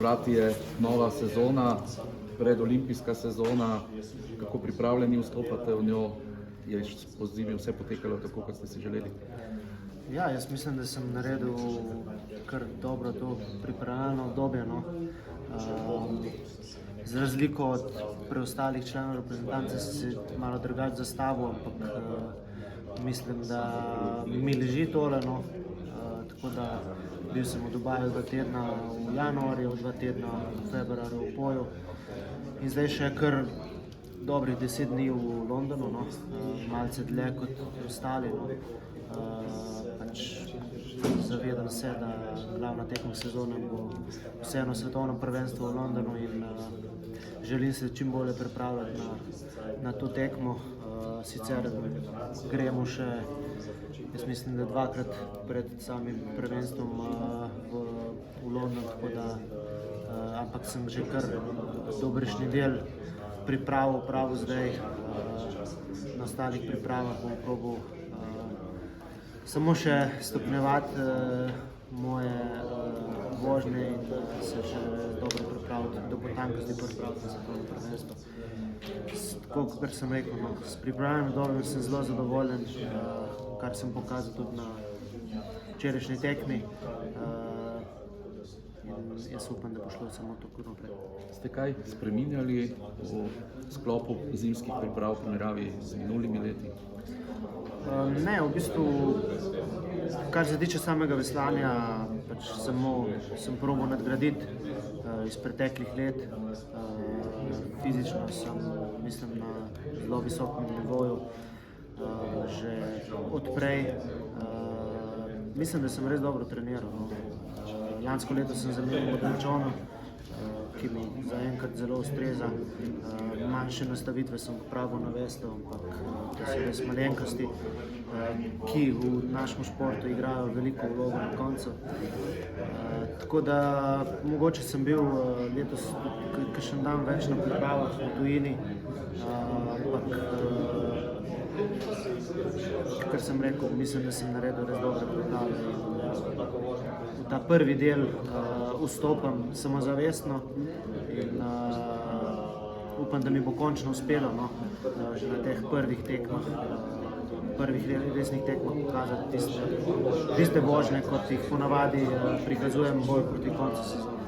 Vrati je nova sezona, predolimpijska sezona. Kako pripravljeni vstopate v njo? Je po zimi vse potekalo tako, kot ste si želeli? Ja, jaz mislim, da sem naredil kar dobro to pripravljalno obdobje. No. Z razliko od preostalih članov reprezentance sem se malo drugače zastavil, ampak mislim, da mi leži tole. No. Tako da bil sem v Dubaju 2 tedna v januarju, 2 tedna v februarju v Poju in zdaj še kar dobrih 10 dni v Londonu, no. Malce dlje kot ostali. No. Pač zavedam se, da glavna tekma sezone bo vseeno svetovno prvenstvo v Londonu in želim se čim bolje pripravljati na to tekmo. Sicer gremo še, jaz mislim, da 2-krat pred samim prvenstvom v London, tako da, ampak sem že kar dobršni del priprav opravil zdaj. Na ostalih pripravah bom probal samo še stopnjevati moje vožnje in se še dobro pripraviti, do potankosti pripraviti za to prvenstvo. Tako, kot sem rekel, no, s pripravljanjem dobrim sem zelo zadovoljen, kar sem pokazal tudi na včerajšnji tekmi. In jaz upam, da bo šlo samo tako naprej. Ste kaj spreminjali v sklopu zimskih priprav v primerjavi z minulimi leti? Ne, v bistvu, kar se tiče samega veslanja, pač sem probal nadgraditi iz preteklih let. Fizično sem, mislim, na zelo visokem nivoju že odprej. Mislim, da sem res dobro treniral. No. Lansko leto sem zamenjal Modričona, ki mi zaenkrat zelo ustreza. Manjše nastavitve sem popravil na veslu, ampak to so res malenkosti, ki v našem športu igrajo veliko vlogo na koncu. Tako da mogoče sem bil letos kakšen dan več na pripravah v tujini, ampak kar sem rekel, mislim, da sem naredil res dobre priprave. V ta prvi del vstopam samozavestno in upam, da mi bo končno uspelo, no, že na teh prvih tekmah, prvih resnih tekmah pokazati tiste vožnje, kot jih ponavadi prikazujem bolj proti koncu sezone.